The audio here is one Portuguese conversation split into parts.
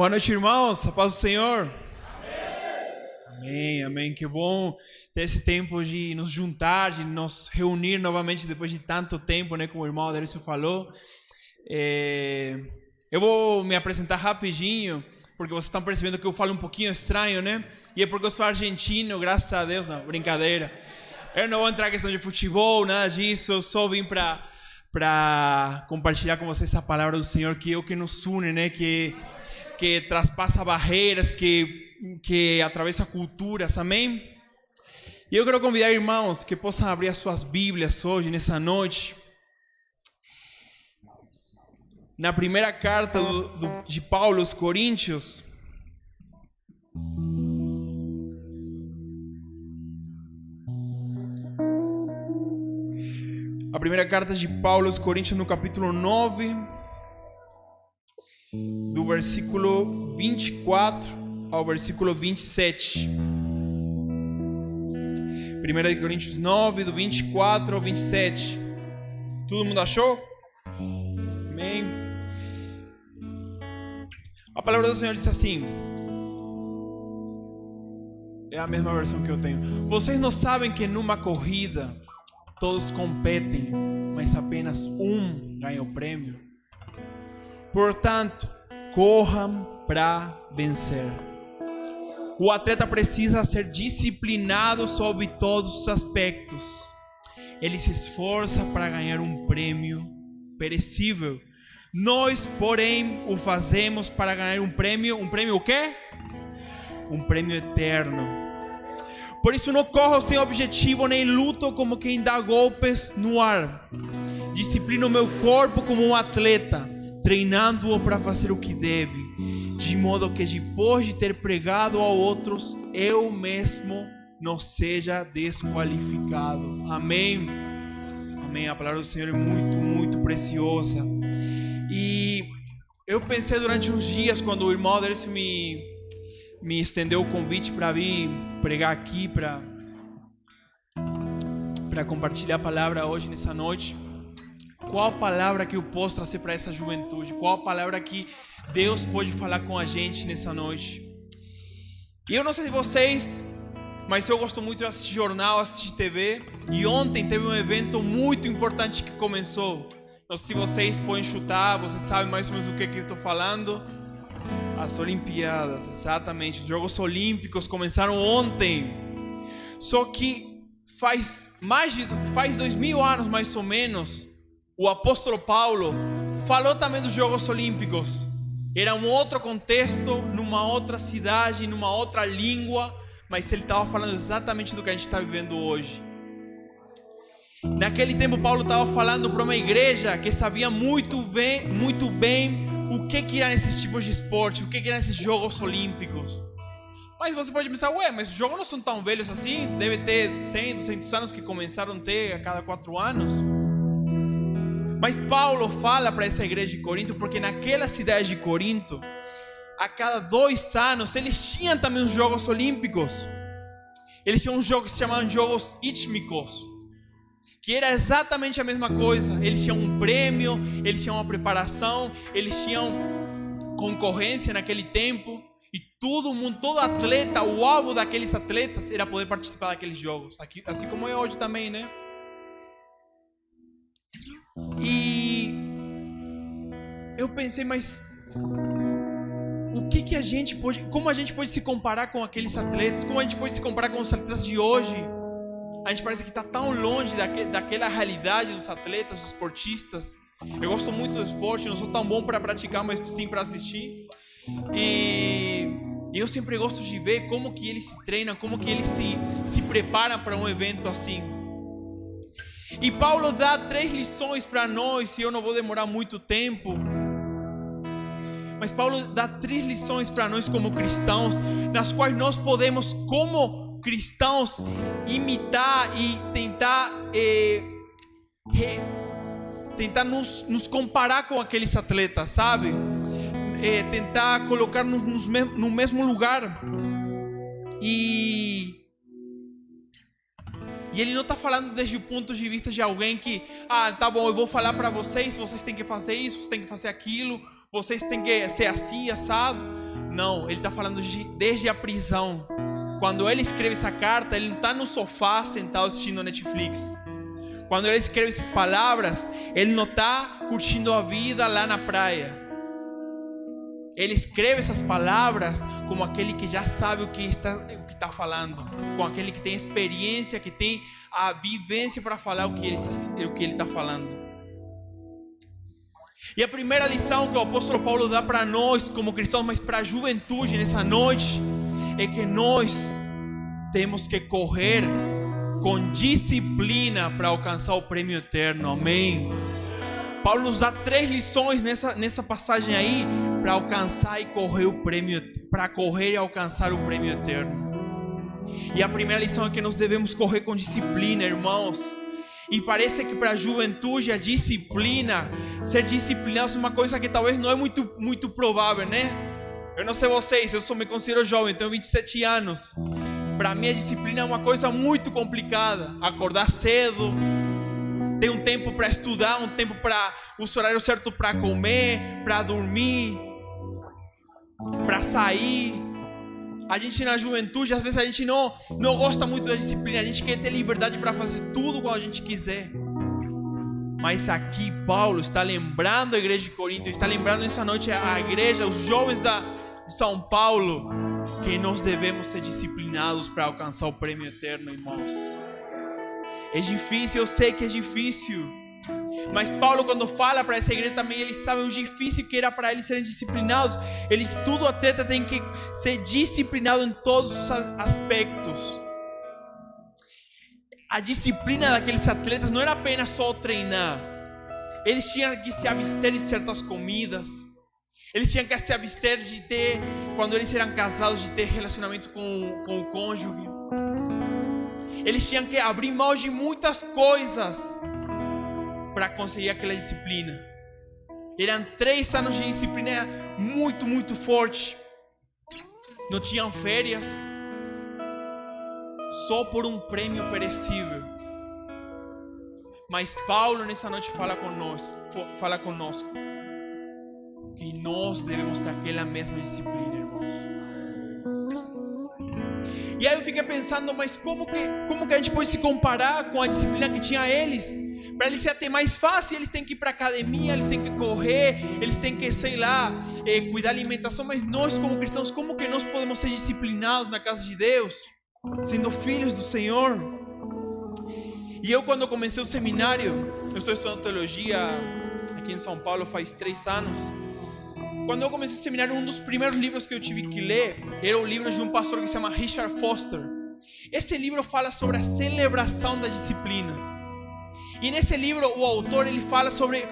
Boa noite, irmãos. A paz do Senhor. Amém, amém. Que bom ter esse tempo de nos juntar, de nos reunir novamente depois de tanto tempo, né? Como o irmão Adélio falou. Eu vou me apresentar rapidinho, porque vocês estão percebendo que eu falo um pouquinho estranho, né? E é porque eu sou argentino, graças a Deus, não, brincadeira. Eu não vou entrar em questão de futebol, nada disso. Eu só vim para compartilhar com vocês a palavra do Senhor, que é o que nos une, né? Que traspassa barreiras, que atravessa culturas, amém? E eu quero convidar irmãos que possam abrir as suas Bíblias hoje, nessa noite, na primeira carta de Paulo aos Coríntios. A primeira carta de Paulo aos Coríntios, no capítulo 9, do versículo 24 ao versículo 27. 1 Coríntios 9, do 24 ao 27. Todo mundo achou? Amém. A palavra do Senhor diz assim. É a mesma versão que eu tenho. Vocês não sabem que numa corrida todos competem, mas apenas um ganha o prêmio? Portanto, corram para vencer. O atleta precisa ser disciplinado sobre todos os aspectos. Ele se esforça para ganhar um prêmio perecível. Nós, porém, o fazemos para ganhar um prêmio o quê? Um prêmio eterno. Por isso não corro sem objetivo, nem luto como quem dá golpes no ar. Disciplino meu corpo como um atleta, treinando-o para fazer o que deve, de modo que depois de ter pregado a outros, eu mesmo não seja desqualificado. Amém? Amém. A palavra do Senhor é muito, muito preciosa. E eu pensei durante uns dias, quando o irmão Adélio me estendeu o convite para vir pregar aqui, para compartilhar a palavra hoje, nessa noite. Qual a palavra que eu posso trazer para essa juventude? Qual a palavra que Deus pode falar com a gente nessa noite? E eu não sei de vocês, mas eu gosto muito de assistir jornal, assistir TV. E ontem teve um evento muito importante que começou. Não sei se vocês podem chutar, vocês sabem mais ou menos do que eu estou falando. As Olimpíadas, exatamente. Os Jogos Olímpicos começaram ontem. Só que faz 2000 anos mais ou menos, o apóstolo Paulo falou também dos Jogos Olímpicos. Era um outro contexto, numa outra cidade, numa outra língua, mas ele estava falando exatamente do que a gente está vivendo hoje. Naquele tempo Paulo estava falando para uma igreja que sabia muito bem o que eram esses tipos de esporte, o que eram esses Jogos Olímpicos. Mas você pode pensar, mas os jogos não são tão velhos assim, deve ter 100, 200 anos que começaram a ter a cada 4 anos. Mas Paulo fala para essa igreja de Corinto, porque naquela cidade de Corinto, a cada 2 anos, eles tinham também os Jogos Olímpicos. Eles tinham um jogo que se chamavam Jogos Ítmicos, que era exatamente a mesma coisa. Eles tinham um prêmio, eles tinham uma preparação, eles tinham concorrência naquele tempo. E todo mundo, todo atleta, o alvo daqueles atletas era poder participar daqueles jogos. Assim como é hoje também, né? E eu pensei, mas como a gente pode se comparar com aqueles atletas? Como a gente pode se comparar com os atletas de hoje? A gente parece que está tão longe daquela realidade dos atletas, dos esportistas. Eu gosto muito do esporte, não sou tão bom para praticar, mas sim para assistir. E eu sempre gosto de ver como que eles se treinam, como que eles se preparam para um evento assim. E Paulo dá 3 lições para nós, e eu não vou demorar muito tempo. Mas Paulo dá 3 lições para nós como cristãos, nas quais nós podemos, como cristãos, imitar e tentar nos comparar com aqueles atletas, sabe? Tentar colocar-nos no mesmo lugar. E ele não está falando desde o ponto de vista de alguém que, tá bom, eu vou falar para vocês têm que fazer isso, vocês têm que fazer aquilo, vocês têm que ser assim, assado. Não, ele está falando desde a prisão. Quando ele escreve essa carta, ele não está no sofá sentado assistindo Netflix. Quando ele escreve essas palavras, ele não está curtindo a vida lá na praia. Ele escreve essas palavras como aquele que já sabe o que está falando, com aquele que tem experiência, que tem a vivência para falar o que ele está falando. E a primeira lição que o apóstolo Paulo dá para nós como cristãos, mas para a juventude nessa noite, é que nós temos que correr com disciplina para alcançar o prêmio eterno. Amém. Paulo nos dá 3 lições nessa passagem aí para alcançar e correr o prêmio, para correr e alcançar o prêmio eterno. E a primeira lição é que nós devemos correr com disciplina, irmãos. E parece que para a juventude a disciplina, ser disciplinados é uma coisa que talvez não é muito provável, né? Eu não sei vocês, eu me considero jovem, tenho 27 anos. Para mim a disciplina é uma coisa muito complicada. Acordar cedo, ter um tempo para estudar, um tempo para o horário certo para comer, para dormir, para sair. A gente na juventude, às vezes a gente não gosta muito da disciplina. A gente quer ter liberdade para fazer tudo como a gente quiser. Mas aqui Paulo está lembrando a igreja de Corinto, está lembrando essa noite a igreja, os jovens de São Paulo, que nós devemos ser disciplinados para alcançar o prêmio eterno, irmãos. É difícil, eu sei que é difícil. Mas Paulo, quando fala para essa igreja também, ele sabe o difícil que era para eles serem disciplinados. Todo atleta tem que ser disciplinado em todos os aspectos. A disciplina daqueles atletas não era apenas só treinar. Eles tinham que se abster de certas comidas. Eles tinham que se abster de ter, quando eles eram casados, de ter relacionamento com o cônjuge. Eles tinham que abrir mão de muitas coisas para conseguir aquela disciplina. Eram 3 anos de disciplina muito forte. Não tinham férias, só por um prêmio perecível. Mas Paulo nessa noite fala conosco que nós devemos ter aquela mesma disciplina, irmãos. E aí eu fiquei pensando, mas como que a gente pode se comparar com a disciplina que tinha eles? Para eles ser até mais fácil, eles têm que ir para a academia, eles têm que correr, eles têm que, cuidar da alimentação. Mas nós como cristãos, como que nós podemos ser disciplinados na casa de Deus, sendo filhos do Senhor? E eu, quando comecei o seminário, eu estou estudando teologia aqui em São Paulo faz 3 anos. Quando eu comecei o seminário, um dos primeiros livros que eu tive que ler era o livro de um pastor que se chama Richard Foster. Esse livro fala sobre a celebração da disciplina. E nesse livro o autor ele fala sobre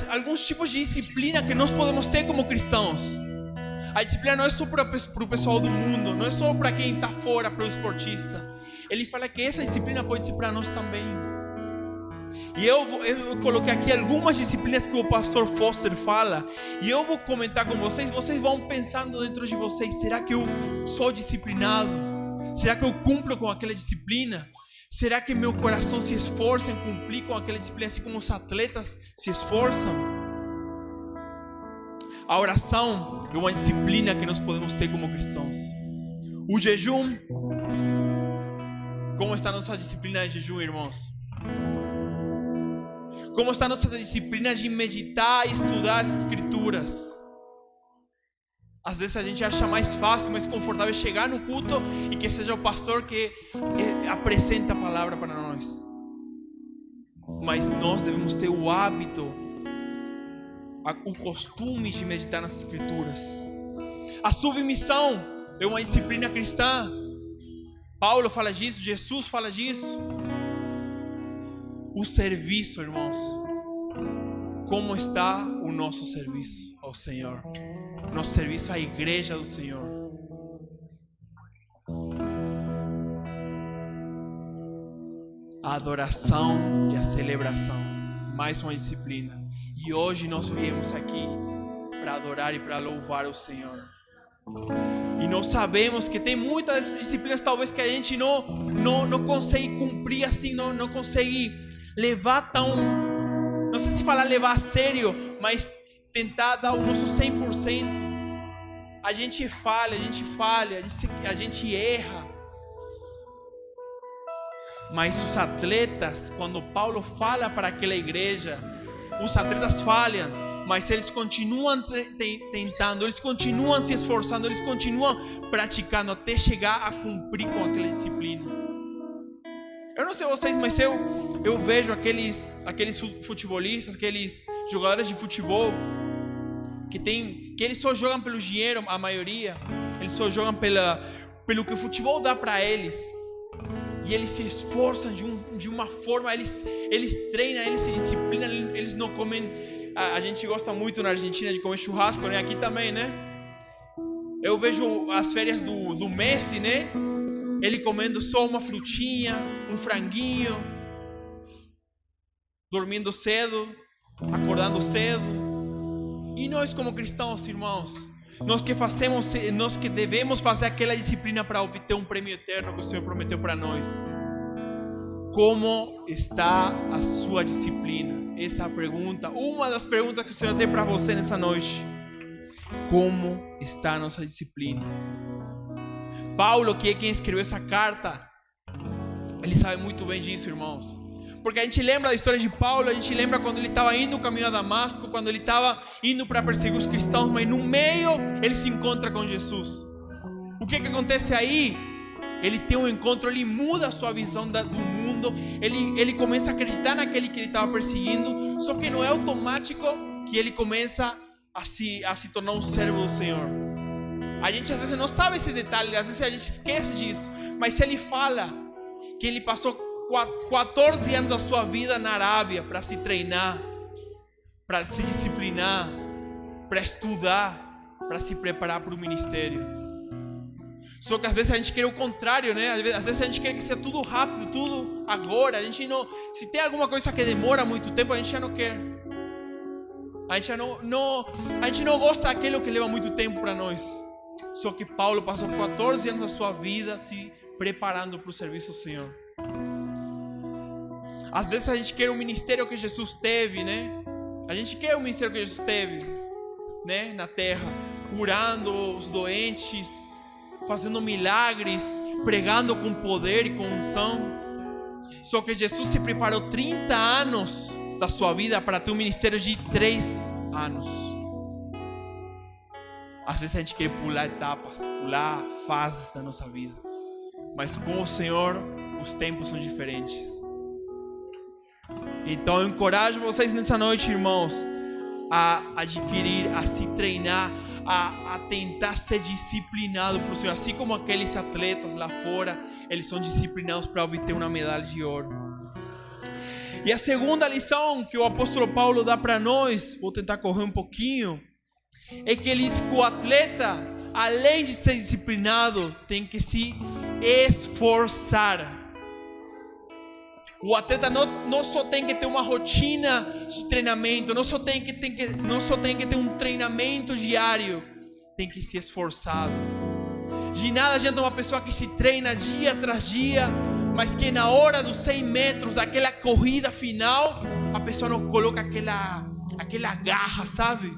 alguns tipos de disciplina que nós podemos ter como cristãos. A disciplina não é só para o pessoal do mundo, não é só para quem está fora, para o esportista. Ele fala que essa disciplina pode ser para nós também. E eu coloquei aqui algumas disciplinas que o pastor Foster fala. E eu vou comentar com vocês. Vocês vão pensando dentro de vocês: será que eu sou disciplinado? Será que eu cumpro com aquela disciplina? Será que meu coração se esforça em cumprir com aquela disciplina, assim como os atletas se esforçam? A oração é uma disciplina que nós podemos ter como cristãos. O jejum. Como está a nossa disciplina de jejum, irmãos? Como está a nossa disciplina de meditar e estudar as escrituras? Às vezes a gente acha mais fácil, mais confortável chegar no culto e que seja o pastor que apresenta a palavra para nós. Mas nós devemos ter o hábito, o costume de meditar nas escrituras. A submissão é uma disciplina cristã. Paulo fala disso, Jesus fala disso. O serviço, irmãos. Como está o nosso serviço ao Senhor? Nosso serviço à igreja do Senhor. A adoração e a celebração. Mais uma disciplina. E hoje nós viemos aqui para adorar e para louvar o Senhor. E nós sabemos que tem muitas disciplinas talvez que a gente não consegue cumprir assim, não consegue levar tão, não sei se falar levar a sério, mas tentar dar o nosso 100%. a gente falha, a gente erra. Mas os atletas, quando Paulo fala para aquela igreja, os atletas falham, mas eles continuam tentando, eles continuam se esforçando, eles continuam praticando até chegar a cumprir com aquela disciplina. Eu não sei vocês, mas eu vejo aqueles futebolistas, aqueles jogadores de futebol que eles só jogam pelo dinheiro, a maioria, eles só jogam pelo que o futebol dá para eles. E eles se esforçam de uma forma, eles treinam, eles se disciplinam, eles não comem. A gente gosta muito na Argentina de comer churrasco, né? Aqui também, né? Eu vejo as férias do Messi, né? Ele comendo só uma frutinha, um franguinho, dormindo cedo, acordando cedo. E nós como cristãos, irmãos, nós que devemos fazer aquela disciplina para obter um prêmio eterno que o Senhor prometeu para nós. Como está a sua disciplina? Essa é a pergunta, uma das perguntas que o Senhor tem para você nessa noite. Como está a nossa disciplina? Paulo, que é quem escreveu essa carta, ele sabe muito bem disso, irmãos. Porque a gente lembra da história de Paulo, a gente lembra quando ele estava indo no caminho a Damasco, quando ele estava indo para perseguir os cristãos, mas no meio ele se encontra com Jesus. O que acontece aí? Ele tem um encontro, ele muda a sua visão do mundo, ele começa a acreditar naquele que ele estava perseguindo, só que não é automático que ele começa a se tornar um servo do Senhor. A gente às vezes não sabe esse detalhe, às vezes a gente esquece disso, mas se ele fala que ele passou 14 anos da sua vida na Arábia para se treinar, para se disciplinar, para estudar, para se preparar para o ministério. Só que às vezes a gente quer o contrário, né? Às vezes a gente quer que seja tudo rápido, tudo agora. A gente não, se tem alguma coisa que demora muito tempo, a gente já não quer. A gente não gosta daquilo que leva muito tempo para nós. Só que Paulo passou 14 anos da sua vida se preparando para o serviço ao Senhor. Às vezes a gente quer o ministério que Jesus teve, né? A gente quer o ministério que Jesus teve, né? Na terra, curando os doentes, fazendo milagres, pregando com poder e com unção. Só que Jesus se preparou 30 anos da sua vida para ter um ministério de 3 anos. Às vezes a gente quer pular etapas, pular fases da nossa vida. Mas com o Senhor, os tempos são diferentes. Então eu encorajo vocês nessa noite, irmãos, a adquirir, a se treinar, a tentar ser disciplinado para o Senhor. Assim como aqueles atletas lá fora, eles são disciplinados para obter uma medalha de ouro. E a segunda lição que o apóstolo Paulo dá para nós, vou tentar correr um pouquinho, é que ele diz que o atleta, além de ser disciplinado, tem que se esforçar. O atleta não só tem que ter uma rotina de treinamento, não só tem que ter um treinamento diário, tem que se esforçar. De nada adianta uma pessoa que se treina dia tras dia, mas que na hora dos 100 metros, daquela corrida final, a pessoa não coloca aquela garra, sabe?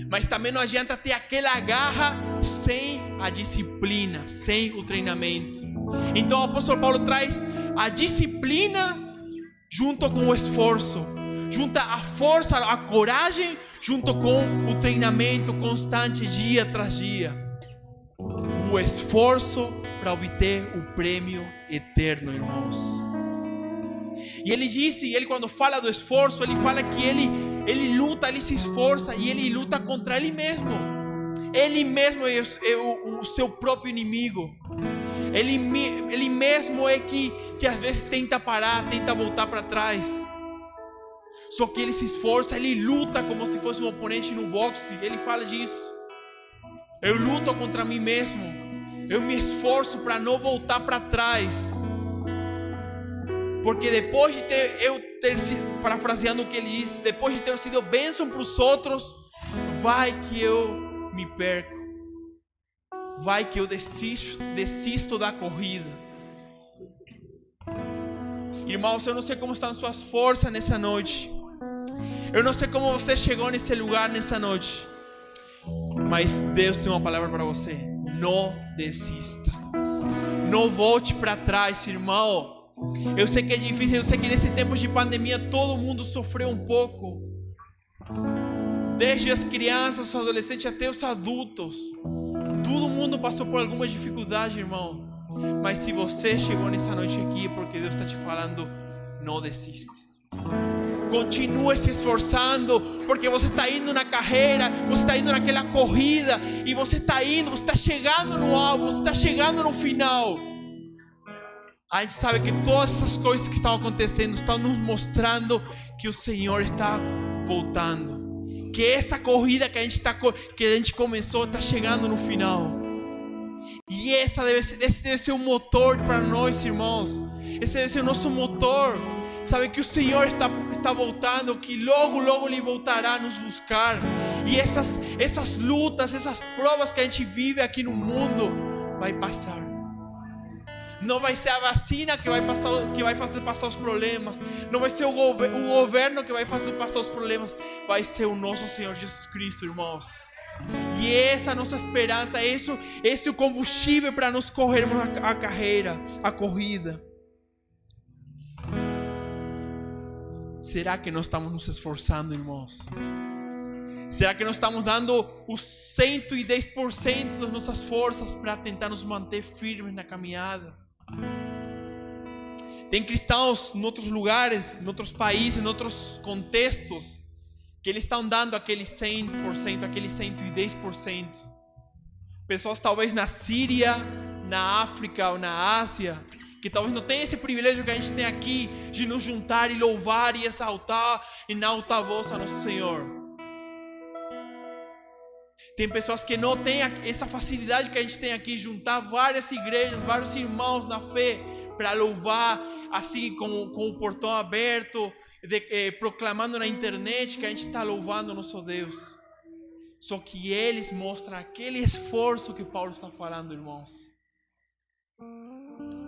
Mas também não adianta ter aquela garra sem a disciplina, sem o treinamento. Então o apóstolo Paulo traz a disciplina junto com o esforço, junta a força, a coragem, junto com o treinamento constante dia tras dia. O esforço para obter o prêmio eterno, irmãos. E ele quando fala do esforço, ele fala que ele luta, ele se esforça e ele luta contra ele mesmo. Ele mesmo é o seu próprio inimigo. Ele mesmo é que às vezes tenta parar, tenta voltar para trás. Só que ele se esforça, ele luta como se fosse um oponente no boxe. Ele fala disso. Eu luto contra mim mesmo. Eu me esforço para não voltar para trás. Porque depois de ter sido, parafraseando o que ele disse, depois de ter sido bênção para os outros, vai que eu me perco. Vai que eu desisto da corrida. Irmãos, eu não sei como estão as suas forças nessa noite. Eu não sei como você chegou nesse lugar nessa noite. Mas Deus tem uma palavra para você: não desista. Não volte para trás, irmão. Eu sei que é difícil, eu sei que nesse tempo de pandemia todo mundo sofreu um pouco. Desde as crianças, os adolescentes até os adultos. Todo mundo passou por alguma dificuldade, irmão. Mas se você chegou nessa noite aqui é porque Deus está te falando: não desiste. Continue se esforçando, porque você está indo na carreira, você está indo naquela corrida, e você está indo, você está chegando no alvo, você está chegando no final. A gente sabe que todas essas coisas que estão acontecendo estão nos mostrando que o Senhor está voltando, que essa corrida que a gente começou está chegando no final. E esse deve ser o motor para nós, irmãos. Esse deve ser o nosso motor. Sabe que o Senhor está voltando, que logo Ele voltará a nos buscar. E essas lutas, essas provas que a gente vive aqui no mundo vai passar. Não vai ser a vacina que vai fazer passar os problemas. Não vai ser o governo que vai fazer passar os problemas. Vai ser o nosso Senhor Jesus Cristo, irmãos. E essa é a nossa esperança. Esse é o combustível para nós corrermos a corrida. Será que nós estamos nos esforçando, irmãos? Será que nós estamos dando os 110% das nossas forças para tentar nos manter firmes na caminhada? Tem cristãos em outros lugares, em outros países, em outros contextos, que eles estão dando aquele 100%, aquele 110%. Pessoas talvez na Síria, na África ou na Ásia, que talvez não tenham esse privilégio que a gente tem aqui, de nos juntar e louvar e exaltar em alta voz a nosso Senhor. Tem pessoas que não têm essa facilidade que a gente tem aqui, juntar várias igrejas, vários irmãos na fé, para louvar, assim com o portão aberto, proclamando na internet que a gente está louvando o nosso Deus. Só que eles mostram aquele esforço que Paulo está falando, irmãos.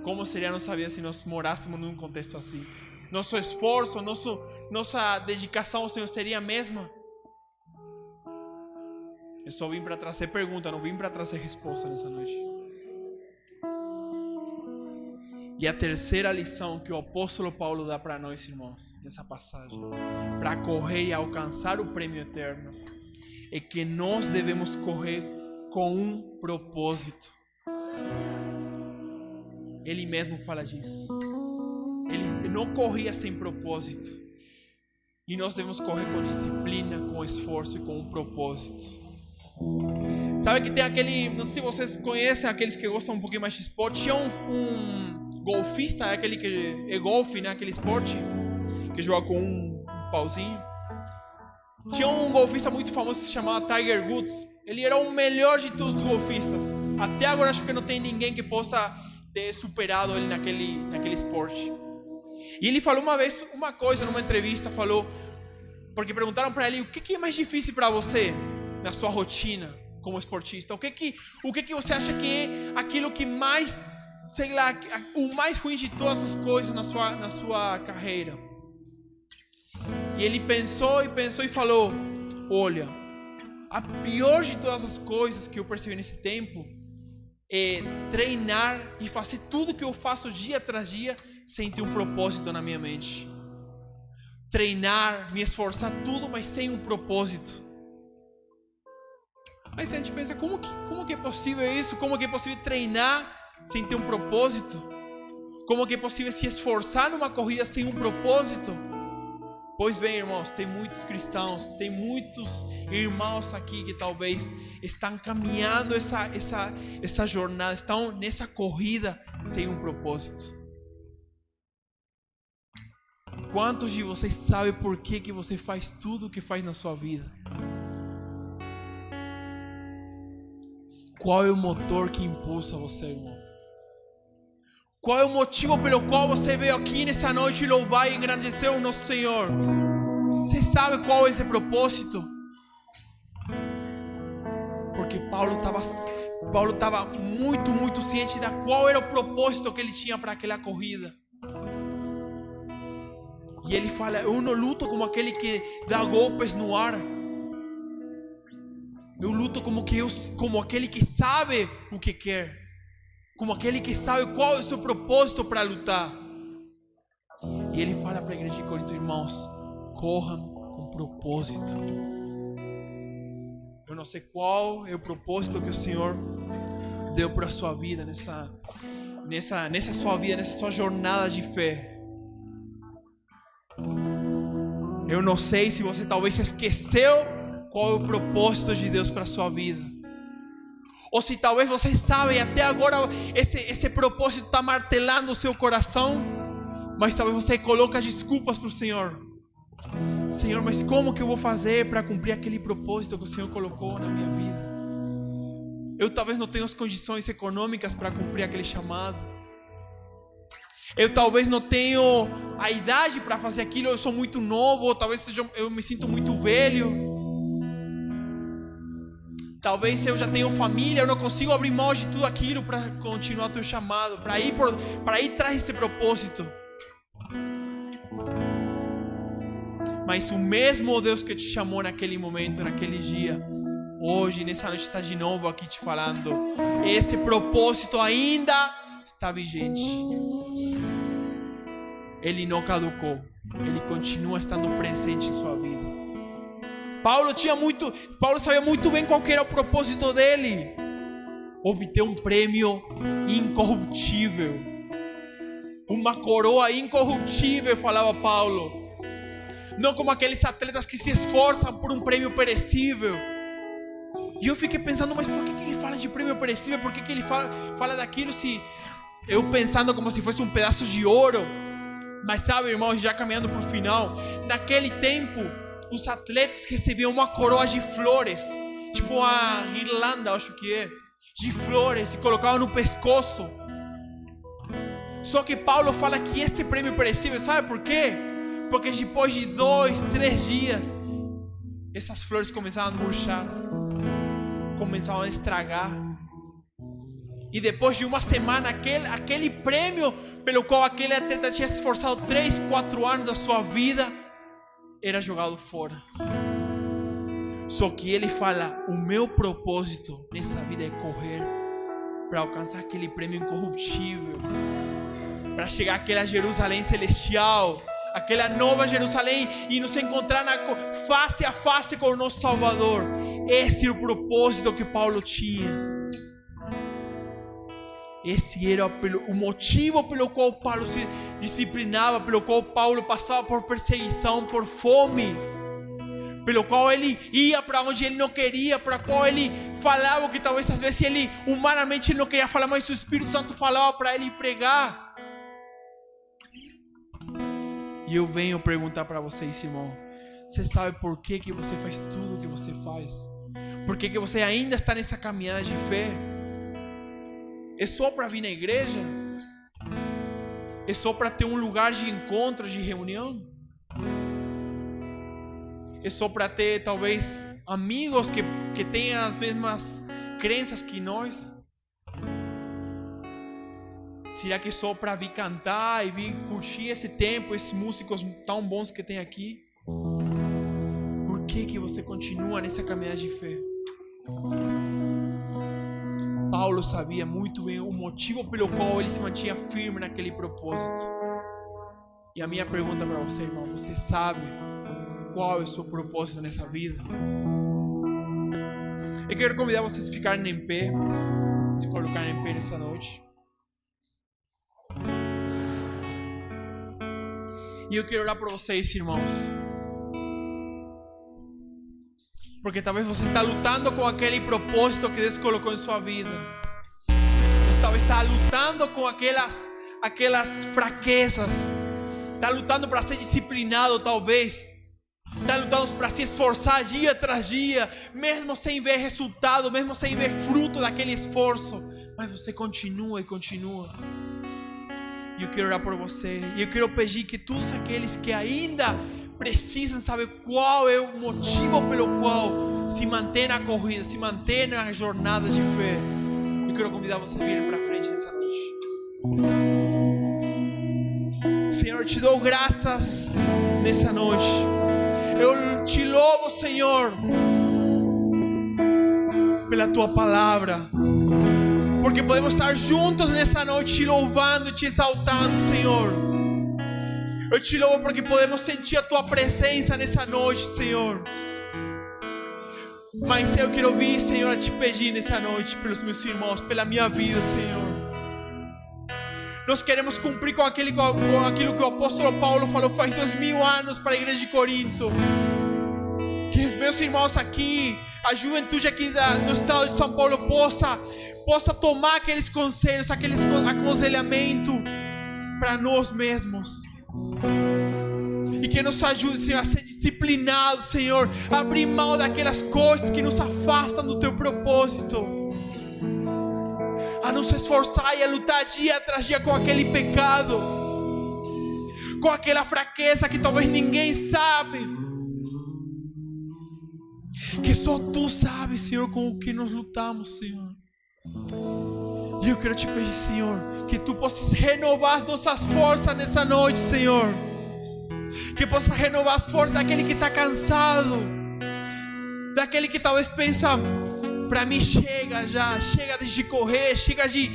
Como seria nossa vida se nós morássemos num contexto assim? Nosso esforço, nossa dedicação ao Senhor seria a mesma? Eu só vim para trazer pergunta, não vim para trazer resposta nessa noite. E a terceira lição que o apóstolo Paulo dá para nós, irmãos, nessa passagem, para correr e alcançar o prêmio eterno, é que nós devemos correr com um propósito. Ele mesmo fala disso. Ele não corria sem propósito. E nós devemos correr com disciplina, com esforço e com um propósito. Sabe que tem aquele, não sei se vocês conhecem, aqueles que gostam um pouquinho mais de esporte. Tinha um golfista, aquele que é golfe, né? Aquele esporte que joga com um pauzinho. Tinha um golfista muito famoso que se chamava Tiger Woods. Ele era o melhor de todos os golfistas. Até agora acho que não tem ninguém que possa ter superado ele naquele esporte. E ele falou uma vez uma coisa numa entrevista, porque perguntaram para ele: o que é mais difícil para você na sua rotina como esportista? O que você acha que é aquilo que mais, sei lá, o mais ruim de todas as coisas na sua carreira? E ele pensou e falou: olha, a pior de todas as coisas que eu percebi nesse tempo é treinar e fazer tudo que eu faço dia tras dia sem ter um propósito na minha mente. Treinar, me esforçar tudo, mas sem um propósito. Mas a gente pensa, como que é possível isso? Como que é possível treinar sem ter um propósito? Como que é possível se esforçar numa corrida sem um propósito? Pois bem, irmãos, tem muitos cristãos, tem muitos irmãos aqui que talvez estão caminhando essa jornada, estão nessa corrida sem um propósito. Quantos de vocês sabem por que você faz tudo o que faz na sua vida? Qual é o motor que impulsa você, irmão? Qual é o motivo pelo qual você veio aqui nessa noite louvar e engrandecer o nosso Senhor? Você sabe qual é esse propósito? Porque Paulo estava muito ciente de qual era o propósito que ele tinha para aquela corrida. E ele fala: eu não luto como aquele que dá golpes no ar. Eu luto como aquele que sabe o que quer, como aquele que sabe qual é o seu propósito para lutar. E ele fala para a igreja de Corinto: irmãos, corram com propósito. Eu não sei qual é o propósito que o Senhor deu para a sua vida nessa sua vida, nessa sua jornada de fé. Eu não sei se você talvez esqueceu qual é o propósito de Deus para a sua vida, ou se talvez você sabe e até agora esse propósito está martelando o seu coração, mas talvez você coloca desculpas para o Senhor. Senhor, mas como que eu vou fazer para cumprir aquele propósito que o Senhor colocou na minha vida? Eu talvez não tenha as condições econômicas para cumprir aquele chamado. Eu talvez não tenho a idade para fazer aquilo, eu sou muito novo, ou talvez eu me sinto muito velho. Talvez eu já tenho família, eu não consigo abrir mão de tudo aquilo para continuar o teu chamado, para ir atrás desse propósito. Mas o mesmo Deus que te chamou naquele momento, naquele dia, hoje, nessa noite, está de novo aqui te falando. Esse propósito ainda está vigente. Ele não caducou. Ele continua estando presente em sua vida. Paulo sabia muito bem qual era o propósito dele. Obter um prêmio incorruptível. Uma coroa incorruptível, falava Paulo. Não como aqueles atletas que se esforçam por um prêmio perecível. E eu fiquei pensando, mas por que ele fala de prêmio perecível? Por que ele fala daquilo, se eu pensando como se fosse um pedaço de ouro? Mas sabe, irmãos, já caminhando para o final, naquele tempo, os atletas recebiam uma coroa de flores, tipo uma guirlanda, acho que é, de flores, e colocavam no pescoço. Só que Paulo fala que esse prêmio perecível, sabe por quê? Porque depois de 2, 3 dias, essas flores começavam a murchar, começavam a estragar. E depois de uma semana, aquele prêmio pelo qual aquele atleta tinha se esforçado 3, 4 anos da sua vida, era jogado fora. Só que ele fala: o meu propósito nessa vida é correr para alcançar aquele prêmio incorruptível, para chegar àquela Jerusalém celestial, aquela nova Jerusalém, e nos encontrar face a face com o nosso Salvador. Esse é o propósito que Paulo tinha. Esse era o motivo pelo qual Paulo se disciplinava, pelo qual Paulo passava por perseguição, por fome, pelo qual ele ia para onde ele não queria, para qual ele falava que talvez às vezes ele humanamente ele não queria falar, mas o Espírito Santo falava para ele pregar. E eu venho perguntar para vocês, irmão, você sabe por que você faz tudo o que você faz? Por que você ainda está nessa caminhada de fé? É só para vir na igreja? É só para ter um lugar de encontro, de reunião? É só para ter talvez amigos que tenham as mesmas crenças que nós? Será que é só para vir cantar e vir curtir esse tempo, esses músicos tão bons que tem aqui? Por que você continua nessa caminhada de fé? Paulo sabia muito bem o motivo pelo qual ele se mantinha firme naquele propósito. E a minha pergunta para você, irmão, você sabe qual é o seu propósito nessa vida? Eu quero convidar vocês a ficarem em pé, se colocarem em pé nessa noite. E eu quero orar por vocês, irmãos, porque talvez você está lutando com aquele propósito que Deus colocou em sua vida. Você talvez está lutando com aquelas fraquezas. Está lutando para ser disciplinado, talvez. Está lutando para se esforçar dia tras dia, mesmo sem ver resultado, mesmo sem ver fruto daquele esforço. Mas você continua e continua. E eu quero orar por você. E eu quero pedir que todos aqueles que ainda precisam saber qual é o motivo pelo qual se mantém na corrida, se mantém na jornada de fé, eu quero convidar vocês a virem para frente nessa noite. Senhor, eu te dou graças nessa noite. Eu te louvo, Senhor, pela Tua Palavra. Porque podemos estar juntos nessa noite te louvando, te exaltando, Senhor. Eu te louvo porque podemos sentir a Tua presença nessa noite, Senhor. Mas eu quero vir, Senhor, a te pedir nessa noite pelos meus irmãos, pela minha vida, Senhor. Nós queremos cumprir com aquilo que o apóstolo Paulo falou faz 2000 anos para a igreja de Corinto. Que os meus irmãos aqui, a juventude aqui do estado de São Paulo possa tomar aqueles conselhos, aqueles aconselhamentos para nós mesmos. E que nos ajude, Senhor, a ser disciplinados, Senhor, a abrir mão daquelas coisas que nos afastam do Teu propósito, a nos esforçar e a lutar dia atrás dia com aquele pecado, com aquela fraqueza que talvez ninguém sabe, que só Tu sabes, Senhor, com o que nós lutamos, Senhor. E eu quero te pedir, Senhor, que Tu possas renovar nossas forças nessa noite, Senhor. Que possa renovar as forças daquele que está cansado, daquele que talvez pensa, para mim chega de correr, chega de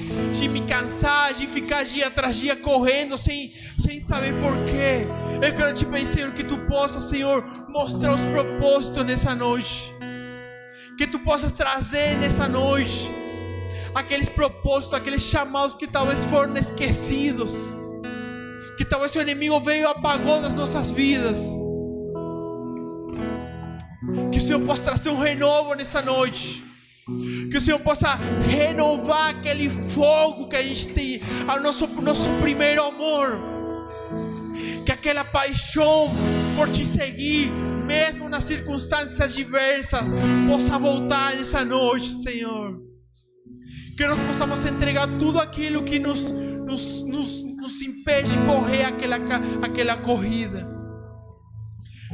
me cansar, de ficar dia atrás dia correndo sem saber porquê. Eu quero te pedir, Senhor, que Tu possa, Senhor, mostrar os propósitos nessa noite, que Tu possas trazer nessa noite aqueles propósitos, aqueles chamados que talvez foram esquecidos, que talvez o inimigo veio e apagou das nossas vidas. Que o Senhor possa trazer um renovo nessa noite. Que o Senhor possa renovar aquele fogo que a gente tem, o nosso primeiro amor. Que aquela paixão por Te seguir, mesmo nas circunstâncias diversas, possa voltar nessa noite, Senhor. Que nós possamos entregar tudo aquilo que nos impede de correr aquela corrida,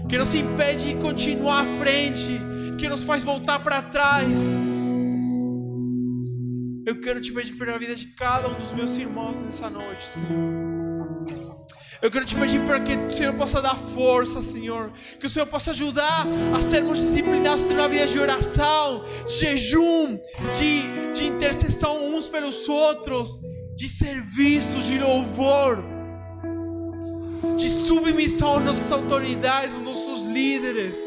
que nos impede de continuar à frente, que nos faz voltar para trás. Eu quero Te pedir pela vida de cada um dos meus irmãos nessa noite, Senhor. Eu quero Te pedir para que o Senhor possa dar força, Senhor, que o Senhor possa ajudar a sermos disciplinados na vida de oração, de jejum, de intercessão uns pelos outros, de serviço, de louvor, de submissão às nossas autoridades, aos nossos líderes.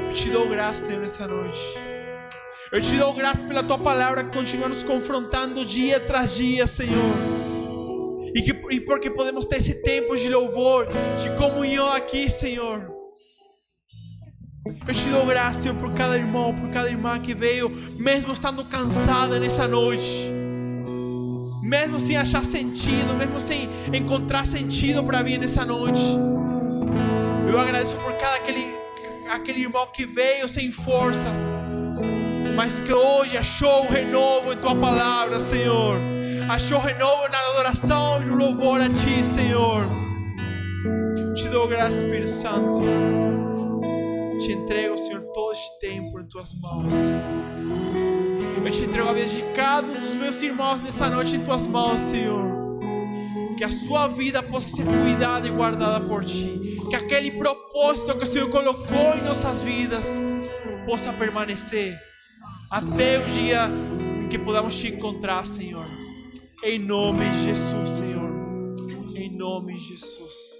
Eu Te dou graça, Senhor, nessa noite. Eu Te dou graça pela Tua Palavra que continua nos confrontando dia tras dia, Senhor. E porque podemos ter esse tempo de louvor, de comunhão aqui, Senhor. Eu Te dou graça, Senhor, por cada irmão, por cada irmã que veio, mesmo estando cansada nessa noite, mesmo sem achar sentido, mesmo sem encontrar sentido para vir nessa noite. Eu agradeço por cada aquele irmão que veio sem forças, mas que hoje achou um renovo em Tua Palavra, Senhor. Achou renovo na adoração e no louvor a Ti, Senhor. Te dou graça, Espírito Santo. Te entrego, Senhor, todo este tempo em Tuas mãos, Senhor. Eu Te entrego a vida de cada um dos meus irmãos nessa noite em Tuas mãos, Senhor. Que a sua vida possa ser cuidada e guardada por Ti. Que aquele propósito que o Senhor colocou em nossas vidas possa permanecer até o dia em que podamos Te encontrar, Senhor. Em nome de Jesus, Senhor. Em nome de Jesus.